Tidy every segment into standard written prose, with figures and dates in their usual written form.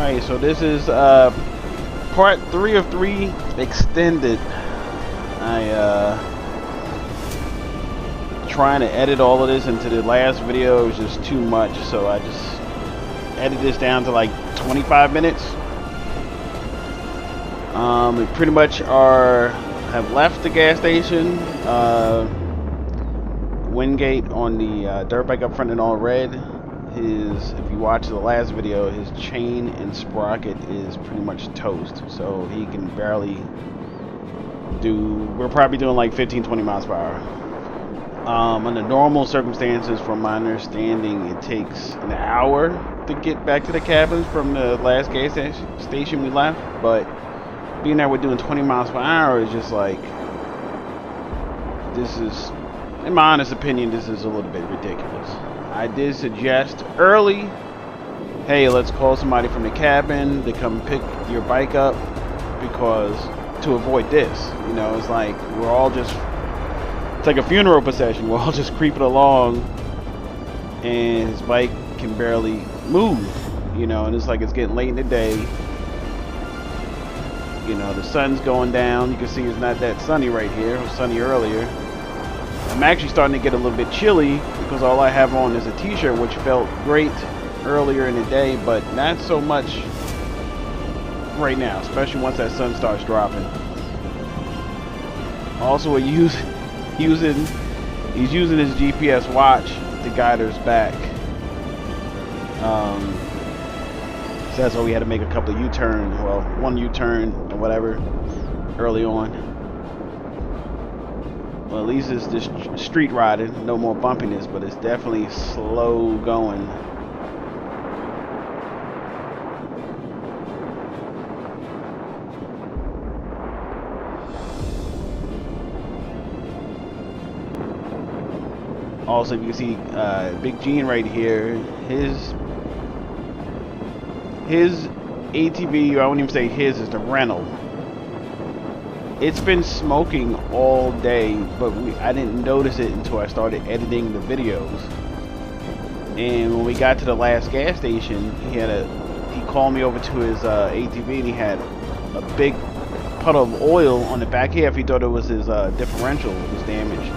Alright, so this is part 3 of 3 extended. Trying to edit all of this into the last video was just too much, so I just edited this down to like 25 minutes. We pretty much have left the gas station. Wingate on the dirt bike up front in all red. If you watch the last video, his chain and sprocket is pretty much toast, so he can barely we're probably doing like 15-20 miles per hour. Under normal circumstances, from my understanding, it takes an hour to get back to the cabins from the last gas station we left, but being that we're doing 20 miles per hour is just like, this is, in my honest opinion, this is a little bit ridiculous. I did suggest early, hey, let's call somebody from the cabin to come pick your bike up, because to avoid this, you know, it's like we're all just, it's like a funeral procession. We're all just creeping along, and his bike can barely move, you know, and it's like it's getting late in the day. You know, the sun's going down. You can see it's not that sunny right here. It was sunny earlier. I'm actually starting to get a little bit chilly because all I have on is a t-shirt, which felt great earlier in the day, but not so much right now, especially once that sun starts dropping. Also, he's using his GPS watch to guide us back. So that's why we had to make a couple of U-turns, well, one U-turn or whatever, early on. Well, at least it's just street riding, no more bumpiness, but it's definitely slow going. Also, you can see Big Gene right here, his ATV, or I wouldn't even say his, is the rental. It's been smoking all day, but I didn't notice it until I started editing the videos. And when we got to the last gas station, he called me over to his ATV, and he had a big puddle of oil on the back half. He thought it was his differential was damaged.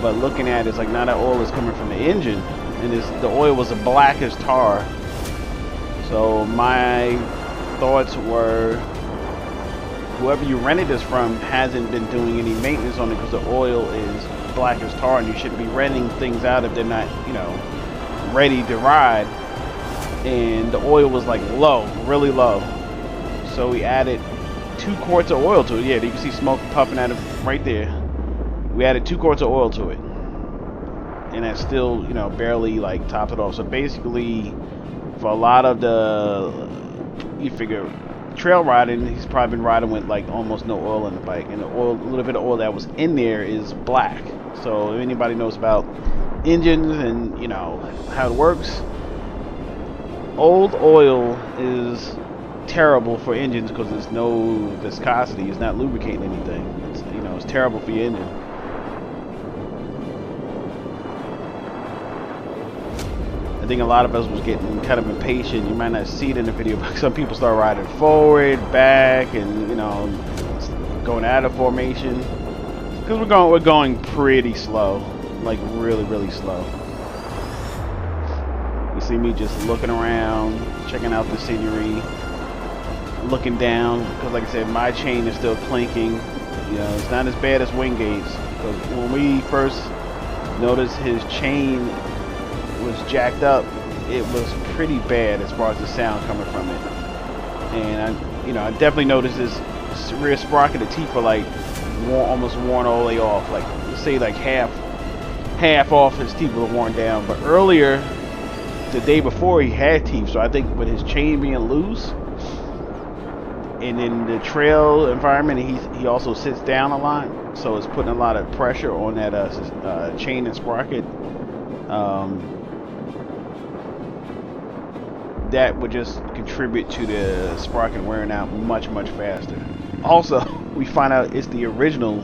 But looking at it, it's like, now that oil is coming from the engine, and the oil was a black as tar. So my thoughts were, whoever you rented this from hasn't been doing any maintenance on it, because the oil is black as tar, and you shouldn't be renting things out if they're not, you know, ready to ride. And the oil was like low, really low. So we added 2 quarts of oil to it. Yeah, you can see smoke puffing out of right there. We added 2 quarts of oil to it, and that still, you know, barely like topped it off. So basically, for a lot of you figure trail riding, he's probably been riding with like almost no oil in the bike, and the oil, a little bit of oil that was in there is black. So if anybody knows about engines and, you know, how it works, old oil is terrible for engines because there's no viscosity. It's not lubricating anything. It's, you know, it's terrible for your engine. I think a lot of us was getting kind of impatient. You might not see it in the video, but some people start riding forward, back, and, you know, going out of formation, because we're going pretty slow, like really, really slow. You see me just looking around, checking out the scenery, looking down, because like I said, my chain is still clinking. You know, it's not as bad as Wingate's, because when we first noticed his chain was jacked up, it was pretty bad as far as the sound coming from it. And I definitely noticed this rear sprocket, the teeth were like almost worn all the way off, like, let's say like half off. His teeth were worn down. But earlier, the day before, he had teeth. So I think with his chain being loose, and in the trail environment, he also sits down a lot, so it's putting a lot of pressure on that chain and sprocket. That would just contribute to the sprocket wearing out much, much faster. Also, we find out it's the original,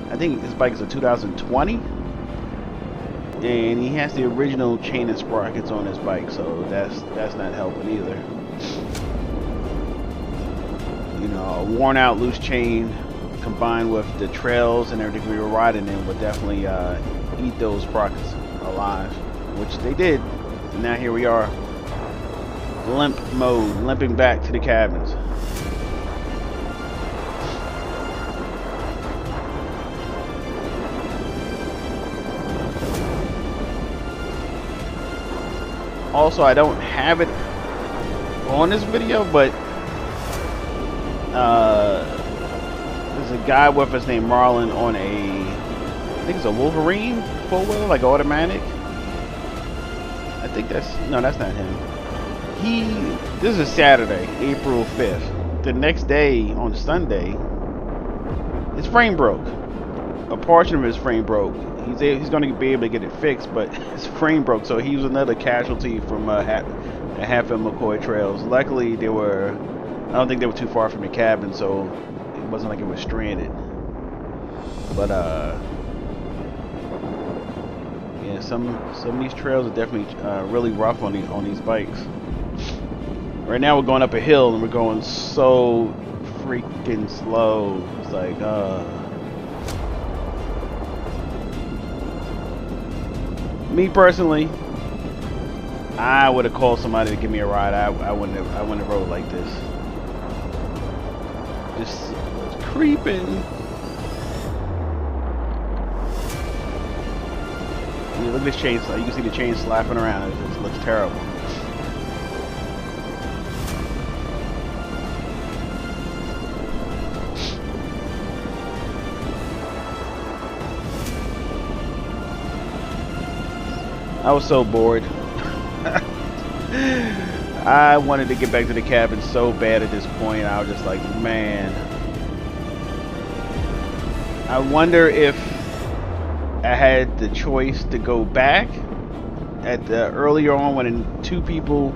I think his bike is a 2020, and he has the original chain and sprockets on his bike, so that's not helping either. You know, a worn out loose chain combined with the trails and everything we were riding in would definitely eat those sprockets alive, which they did. And now here we are, limp mode, limping back to the cabins. Also, I don't have it on this video, but there's a guy with us named Marlon on a, I think it's a Wolverine four-wheeler, like automatic. I think that's not him. This is Saturday, April 5th. The next day, on Sunday, his frame broke. A portion of his frame broke. He's going to be able to get it fixed, but his frame broke, so he was another casualty from the Hatfield-McCoy Trails. Luckily, I don't think they were too far from the cabin, so it wasn't like it was stranded. But yeah, some of these trails are definitely really rough on these bikes. Right now we're going up a hill and we're going so freaking slow. It's like me personally, I would have called somebody to give me a ride. I wouldn't have rode like this. Just creeping. I mean, look at this chain. You can see the chain slapping around. It just looks terrible. I was so bored. I wanted to get back to the cabin so bad at this point. I was just like, man. I wonder if I had the choice to go back at the earlier on when two people,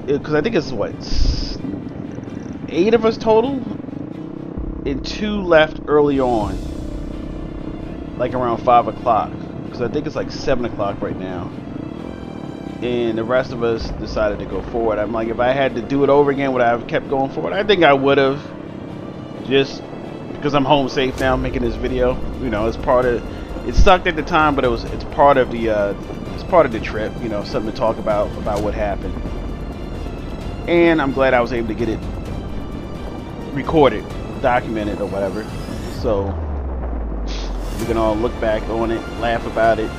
because I think it's what, 8 of us total, and 2 left early on, like around 5 o'clock. Because I think it's like 7 o'clock right now, and the rest of us decided to go forward. I'm like, if I had to do it over again, would I have kept going forward? I think I would have, just because I'm home safe now making this video. You know, it's part of, it sucked at the time, but it's part of the trip, you know, something to talk about what happened. And I'm glad I was able to get it recorded, documented, or whatever, so we can all look back on it, laugh about it.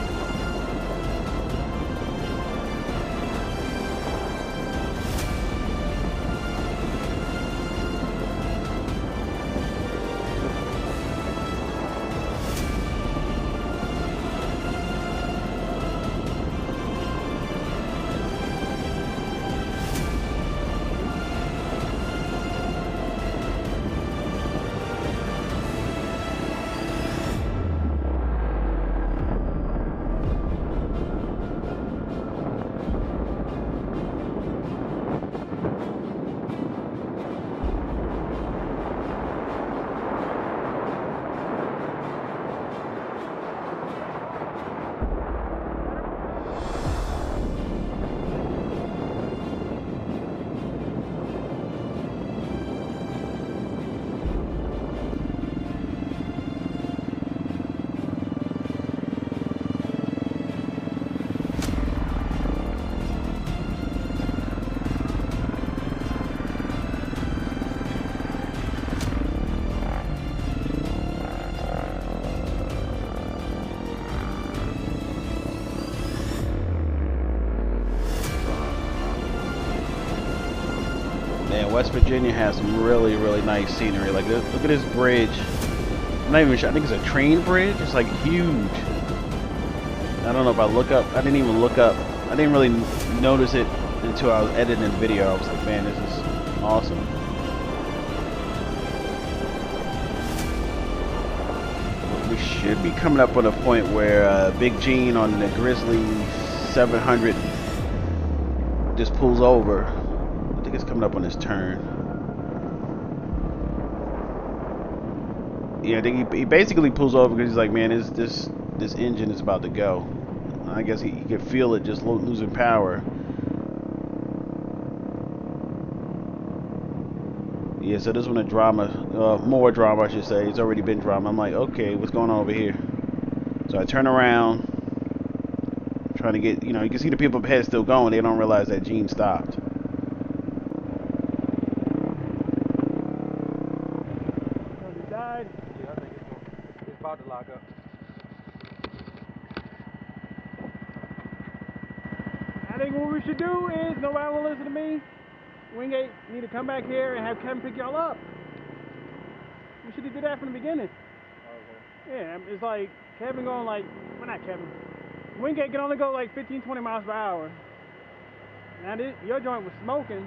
Man, West Virginia has some really, really nice scenery. Like, look at this bridge. I'm not even sure. I think it's a train bridge. It's like huge. I don't know if I look up. I didn't even look up. I didn't really notice it until I was editing the video. I was like, man, this is awesome. We should be coming up on a point where Big Gene on the Grizzly 700 just pulls over. I think it's coming up on this turn. Yeah, I think he basically pulls over because he's like, man, this engine is about to go. I guess he could feel it just losing power. Yeah, so this one a drama, more drama I should say. It's already been drama. I'm like, okay, what's going on over here? So I turn around, trying to get, you know, you can see the people up ahead still going. They don't realize that Gene stopped. Died. Yeah, I think it's about to lock up. I think what we should do is, nobody will listen to me. Wingate need to come back here and have Kevin pick y'all up. We should have did that from the beginning. Okay. Yeah, it's like Kevin going like, well not Kevin. Wingate can only go like 15, 20 miles per hour. Now your joint was smoking.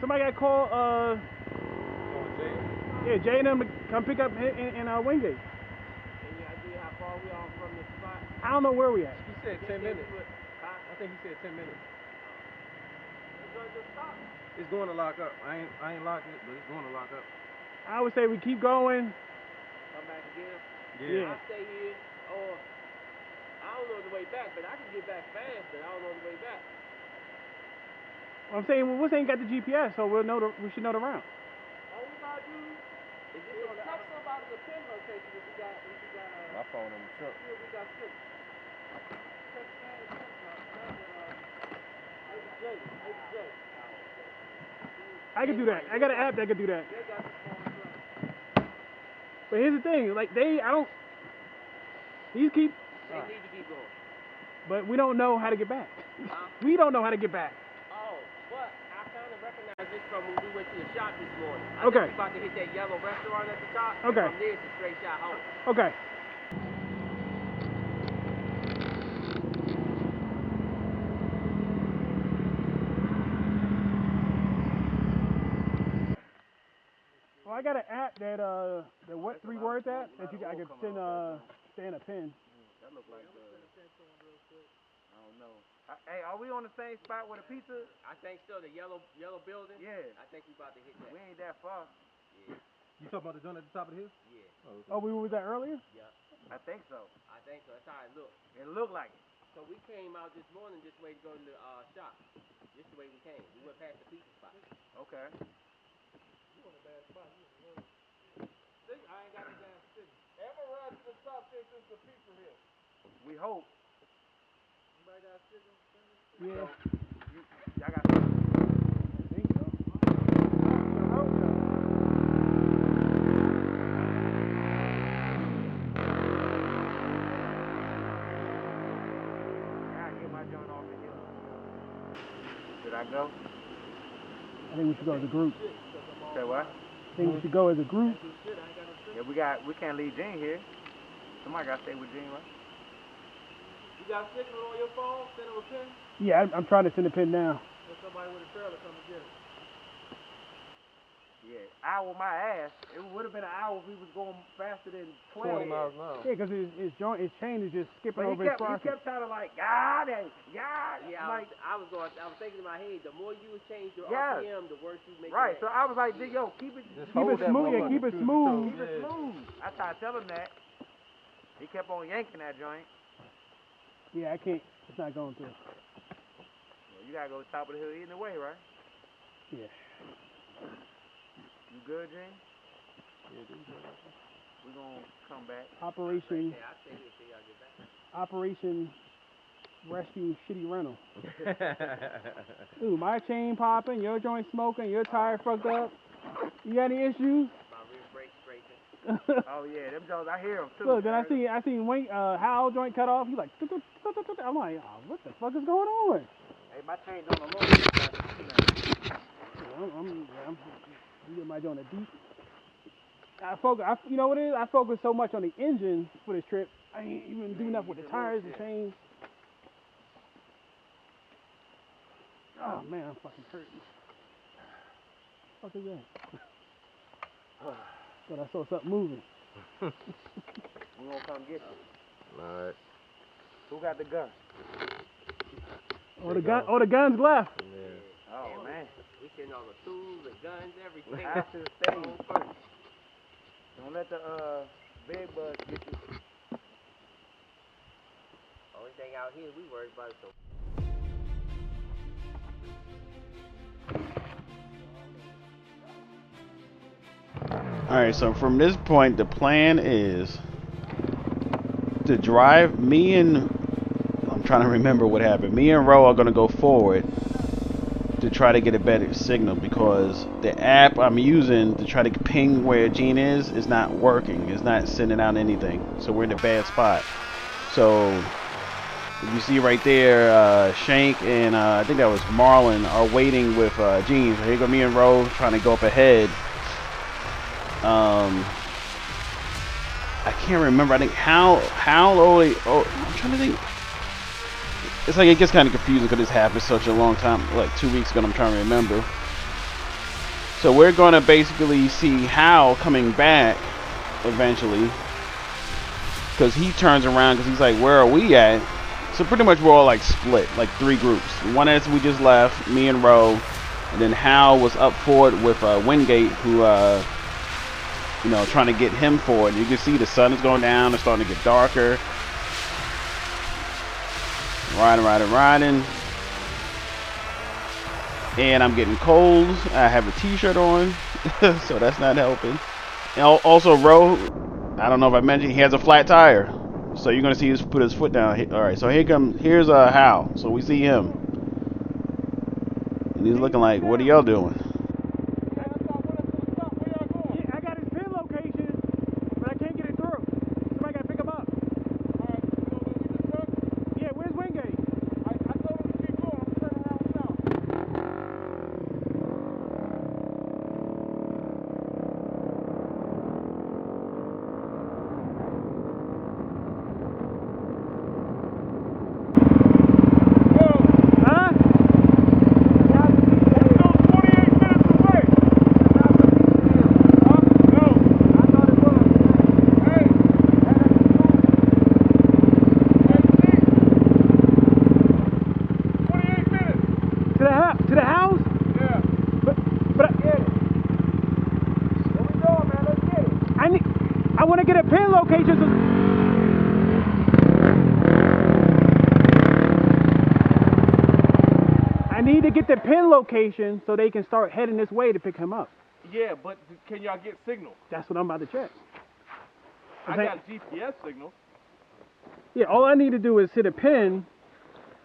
Somebody got called, yeah, Jay and them to come pick up in Wingate. Any idea how far we are from the spot? I don't know where we at. He said 10 minutes. I think he said 10 minutes. It's going to lock up. I ain't locking it, but it's going to lock up. I would say we keep going. Come back again? Yeah. I'll stay here, or I don't know the way back, but I can get back fast, but I don't know the way back. I'm saying, well, we ain't got the GPS, so we should know the route. All we gotta do is just text somebody the pin location if we got my phone in the truck. Yeah, we got six. Text man and J. I can do that. I got an app that can do that. But here's the thing, like these keep. They need to keep going. But we don't know how to get back. We don't know how to get back. Oh, but I kind of recognize this from when we went to the shop this morning. I Okay. think we're about to hit that yellow restaurant at the top. Okay. And from there, it's a straight shot home. Okay. Well, I got an app that what 3 words app that I can send send a pin. That look like I don't know. Hey, are we on the same spot with the pizza? I think so. The yellow building. Yeah. I think we about to hit that. We ain't that far. Yeah. You talking about the joint at the top of the hill? Yeah. Oh, we were there earlier? Yeah. I think so. I think so. That's how it looked. It looked like it. So we came out this morning this way to go to the shop. This is the way we came. We went past the pizza spot. Okay. You in a bad spot. See, I ain't got the damn signal. Ever run to the top since it's the pizza hill? We hope. Anybody got a signal? Yeah. Y'all got I think so. Should I go? I think we should go as a group. Say what? I think we should go as a group. Yeah, we can't leave Gene here. Somebody gotta stay with Gene, right? You got a signal on your phone? Send him a pin? Yeah, I'm trying to send a pin now. Let somebody with a trailer come and get it. Yeah, hour my ass. It would have been an hour if we was going faster than 12 miles an hour. Yeah, because his chain is just skipping But over he his sprocket. kept trying to like, God, God. Yeah, like, I was thinking in my head, the more you change your yes. RPM, the worse you make right, it. so I was like, yo, keep it smooth. Yeah, keep it smooth. Keep it smooth. I tried to tell him that. He kept on yanking that joint. Yeah, I can't. It's not going through. Well, you gotta go to the top of the hill either way, right? Yeah. You good, Gene? Yeah, dude. We're gonna come back. Operation Rescue Shitty Rental. Ooh, my chain popping, your joint smoking, your tire fucked up. You got any issues? My rear brake scraping. Oh yeah, them joints, I hear them too. Look, then I seen Wayne, Hal joint cut off. He's like, I'm like, oh, what the fuck is going on? Hey, my chain on the low. I'm getting my joint a deep. You know what it is? I focus so much on the engine for this trip. I ain't even doing enough with the tires and chains. Oh man, I'm fucking hurting. What the fuck is that? Thought I saw something moving. We gonna come get you. Alright. Who got the gun? The gun's left. Yeah. Oh man. We getting all the tools, the guns, everything. I should stay. Don't let the big bug get you. Only thing out here we worried about is the Alright, so from this point, the plan is to drive me and... I'm trying to remember what happened. Me and Ro are going to go forward to try to get a better signal because the app I'm using to try to ping where Gene is not working. It's not sending out anything. So we're in a bad spot. So you see right there, Shank and I think that was Marlon are waiting with Gene. So here go me and Ro trying to go up ahead. I can't remember. I think how early. Oh, I'm trying to think. It's like it gets kind of confusing because this happened such a long time, like 2 weeks ago. I'm trying to remember. So we're gonna basically see Hal coming back eventually, because he turns around because he's like, "Where are we at?" So pretty much we're all like split, like 3 groups. One as we just left, me and Ro, and then Hal was up forward with Wingate, who you know, trying to get him forward. You can see the sun is going down. It's starting to get darker. Riding. And I'm getting cold. I have a t-shirt on, so that's not helping. And also, Ro, I don't know if I mentioned, he has a flat tire. So you're going to see us put his foot down. All right, so here's Hal. So we see him. And he's looking like, what are y'all doing? Get the pin location so they can start heading this way to pick him up. Yeah, but can y'all get signal? That's what I'm about to check. I got GPS signal. Yeah, all I need to do is hit a pin.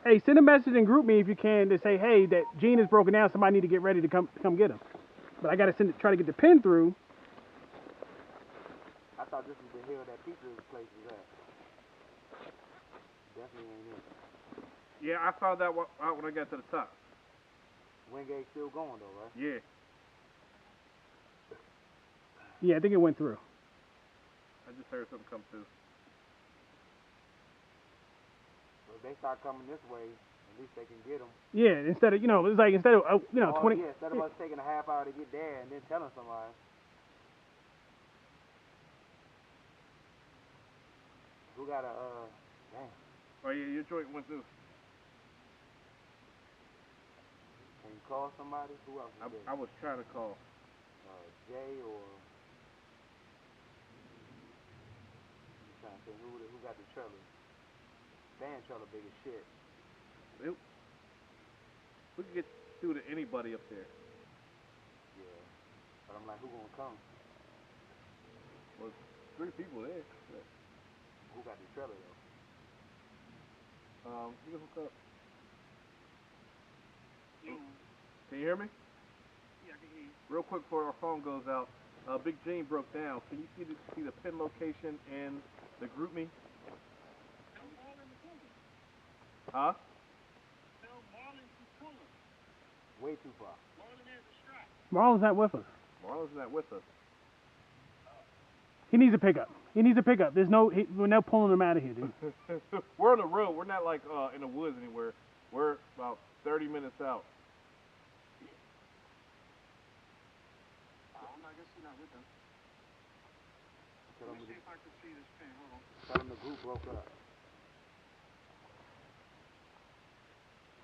Hey, send a message and group me if you can to say, hey, that Gene is broken down. Somebody need to get ready to come get him. But I got to try to get the pin through. I thought this was the hill that pizza place was at. Definitely ain't it. Yeah, I found that out when I got to the top. Wingate still going though, right? Yeah. Yeah, I think it went through. I just heard something come through. So if they start coming this way, at least they can get them. Yeah, instead of, it's like instead of, 20. Yeah, instead of us taking a half hour to get there and then telling somebody. Who got a, damn. Oh yeah, your joint went through. Can you call somebody? Who else is there? I was trying to call. Jay or... I'm trying to think who got the trailer. Van trailer big as shit. We can get through to anybody up there. Yeah. But I'm like, who gonna come? Well, 3 people there. Who got the trailer though? You can hook up. Can you hear me? Yeah, I can hear you. Real quick before our phone goes out, Big Gene broke down. Can you see the pin location and the group me? Huh? Way too far. Marlon's not with us. Marlon's not with us. He needs a pickup. There's we're not pulling him out of here, dude. We're on the road. We're not like in the woods anywhere. We're about 30 minutes out. I guess he's not with them. Let me see if I can see this pin. Hold on. Tell them the group broke up.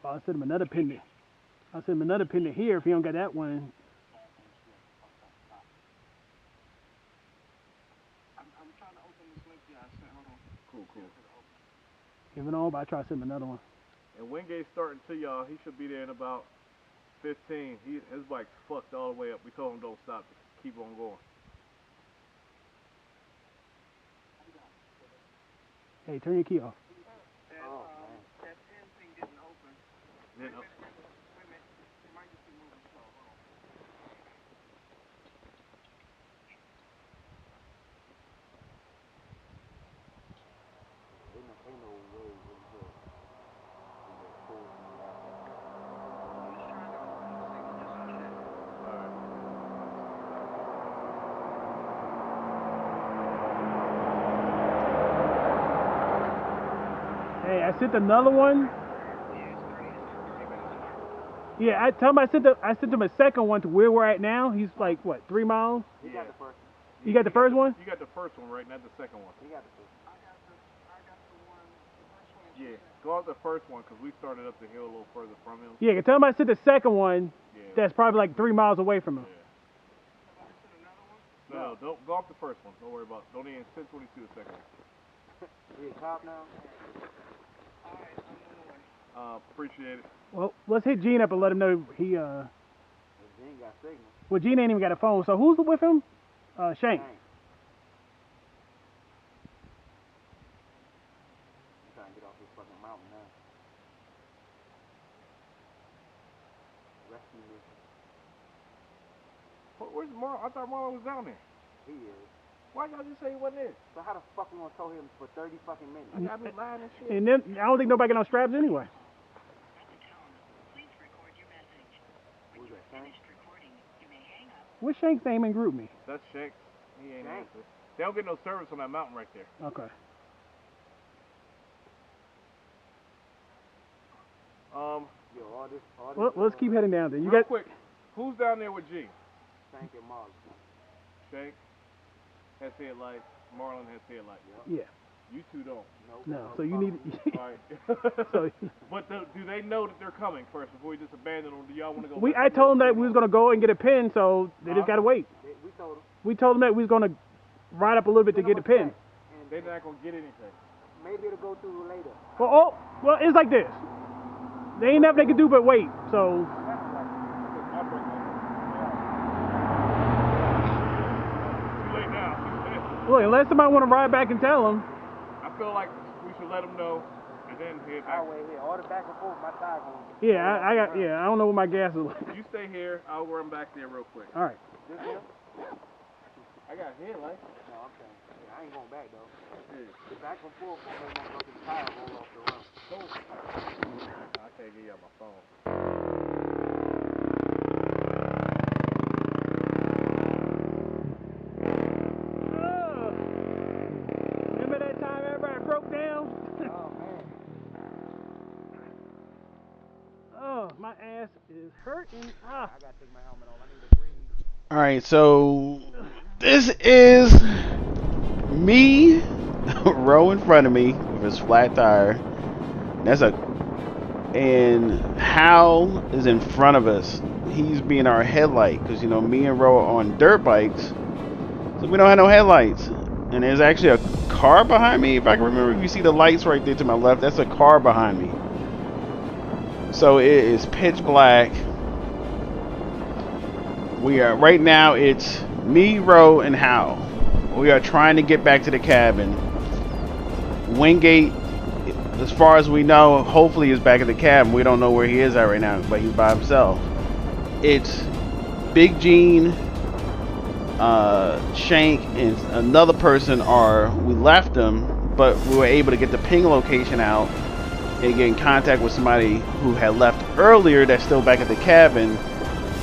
Oh, I sent him another pin to here if he don't got that one. I'm trying to open this link I sent. Hold on. Cool. Give it on, but I try to send him another one. And Wingate's starting to y'all. He should be there in about 15. His bike's fucked all the way up. We told him don't stop. Keep on going. Hey, turn your key off. That pin thing didn't open. Then, Wait a minute. It might just be moving slow. Hold on. Hey, I sent another one. Yeah, I tell him I sent him a second one to where we're at now. He's like what, 3 miles? He got the first one. You got the first one? You got the first one, right? Not the second one. I got the one. The first one. Yeah, go out the first one because we started up the hill a little further from him. Yeah, tell him I sent the second one. Yeah. That's probably like 3 miles away from him. Yeah. No, don't go off the first one. Don't worry about it. Don't even send 22 the second one. We at top now? Appreciate it. Well, let's hit Gene up and let him know he Gene got signal. Well, Gene ain't even got a phone. So who's with him? Shank. I'm trying to get off this fucking mountain now. Rescue mission. Where's Marlon? I thought Marlon was down there. He is. Why y'all just say he wasn't there? So how the fuck we gonna tow him for 30 fucking minutes? I gotta be lying and shit. And then I don't think nobody got no straps anyway. What's Shank's name in group me? That's Shanks. He ain't answer. They don't get no service on that mountain right there. Okay. Yo, all this Well, let's keep heading down then. You real got quick. Who's down there with G? Shank and Marlon. Shank has headlights. Marlon has headlights. yeah. You two don't. No. So you need. All right. So But do they know that they're coming first before we just abandon them? Do y'all want to go? I told them that we was gonna go and get a pin, so they just gotta wait. We told him. We told them that we was gonna ride up a little bit to get the pin. They're not gonna get anything. Maybe it'll go through later. Well, it's like this. They ain't nothing they can do but wait. So Too late now. look, unless somebody want to ride back and tell them. I feel like we should let them know and then head back. I'll wait here. All the back and forth, my tire going. Yeah, I got. Yeah, I don't know what my gas is like. You stay here. I'll run back there real quick. All right. This here? I got headlights. No, I'm saying. Yeah, I ain't going back though. Yeah. The back and forth won't make my fucking tire roll off the run. I can't get you on my phone. Remember that time everybody broke down? Oh man. Oh, my ass is hurting. Ah. I gotta take my helmet off. I need to breathe. All right, so this is me, row in front of me with his flat tire. And Hal is in front of us. He's being our headlight because me and Ro are on dirt bikes, so we don't have no headlights. And there's actually a car behind me. If I can remember, if you see the lights right there to my left, that's a car behind me. So it is pitch black. We are right now. It's me, Ro, and Hal. We are trying to get back to the cabin. Wingate, as far as we know, hopefully is back at the cabin. We don't know where he is at right now, but he's by himself. It's Big Gene, Shank, and another person we left them, but we were able to get the ping location out and get in contact with somebody who had left earlier that's still back at the cabin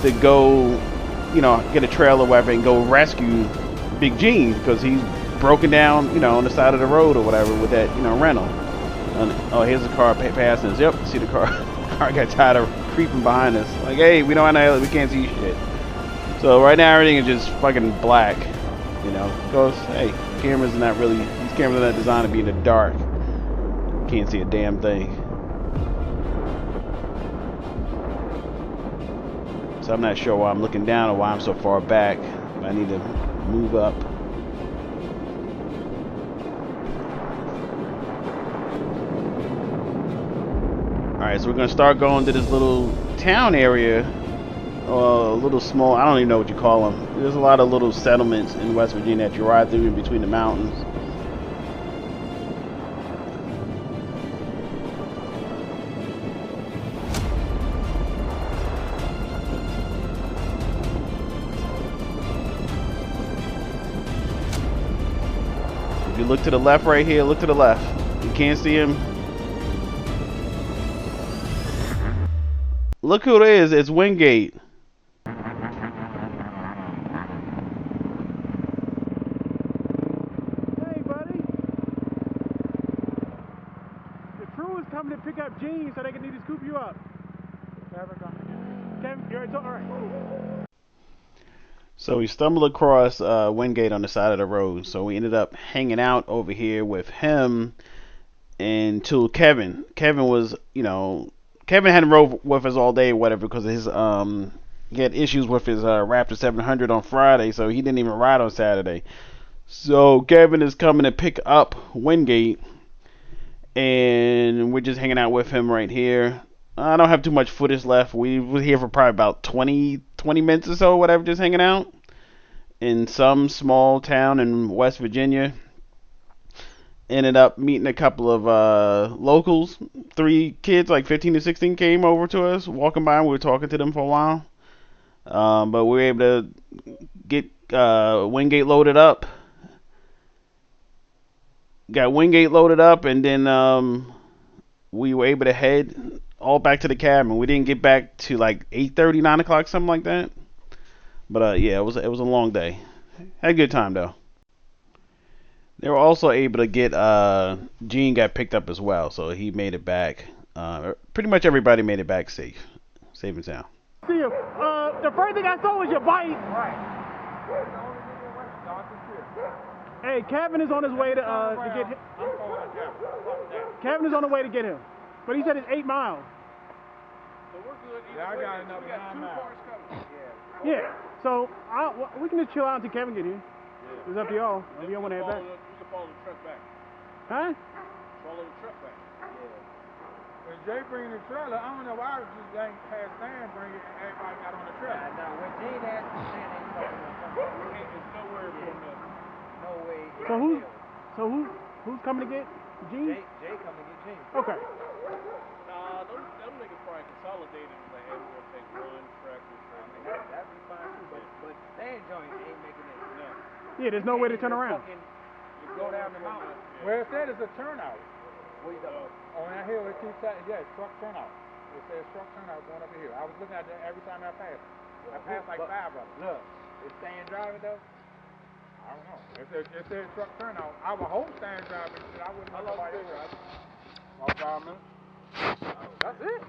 to go, get a trail or whatever and go rescue Big Gene because he's broken down, on the side of the road or whatever with that, rental. Oh, here's the car passing us. Yep, see the car. Car got tired of creeping behind us. Like, hey, we don't have we can't see shit. So right now everything is just fucking black, Because hey, these cameras are not designed to be in the dark. Can't see a damn thing. So I'm not sure why I'm looking down or why I'm so far back. I need to move up. Alright, so we're going to start going to this little town area little small, I don't even know what you call them. There's a lot of little settlements in West Virginia that you ride through in between the mountains. If you look to the left right here, look to the left. You can't see him. Look who it is. It's Wingate. Hey, buddy. The crew is coming to pick up Gene so they can need to scoop you up. Kevin, you're all right. So we stumbled across Wingate on the side of the road. So we ended up hanging out over here with him until Kevin. Kevin was, Kevin hadn't rode with us all day, or whatever, because of his he had issues with his Raptor 700 on Friday, so he didn't even ride on Saturday. So Kevin is coming to pick up Wingate, and we're just hanging out with him right here. I don't have too much footage left. We were here for probably about 20 minutes or so, whatever, just hanging out in some small town in West Virginia. Ended up meeting a couple of locals. 3 kids, like 15 to 16, came over to us, walking by, and we were talking to them for a while. But we were able to get Wingate loaded up. Got Wingate loaded up, and then we were able to head all back to the cabin. We didn't get back to like 8:30, 9 o'clock, something like that. But yeah, it was a long day. Had a good time though. They were also able to get Gene got picked up as well, so he made it back. Pretty much everybody made it back safe and sound. See you. The first thing I saw was your bike. Right. Hey, Kevin is on his way to get him. Kevin is on the way to get him. But he said it's 8 miles. So we're good. Yeah, I got enough. We got 2 cars coming. Yeah. So we can just chill out until Kevin get here. Yeah. It's up to y'all. If you don't want to head back. We can follow the truck back. Huh? Follow the truck back. When Jay bring the trailer, I don't know why I just ain't had Stan bring it and everybody got on the truck. Now, when Gene asked me, Stan ain't talking about something. There's nowhere for him to. No way. Who's coming to get Gene? Jay come to get Gene. Okay. Nah, them niggas probably consolidated and like, hey, we're gonna take one tractor. That'd be fine too, but Stan joint ain't making it. No. Yeah, there's no way to turn around. You go down the mountain. Well, it said it's a turnout. Where you go? On that hill, it keeps saying, yeah, truck turnout. It says truck turnout going up the hill. I was looking at that every time I passed. I passed like 5 of them. Look, is Stan driving though? I don't know. It said truck turnout. I would hope Stan driving. I wouldn't know nobody else. About 5 minutes. That's it.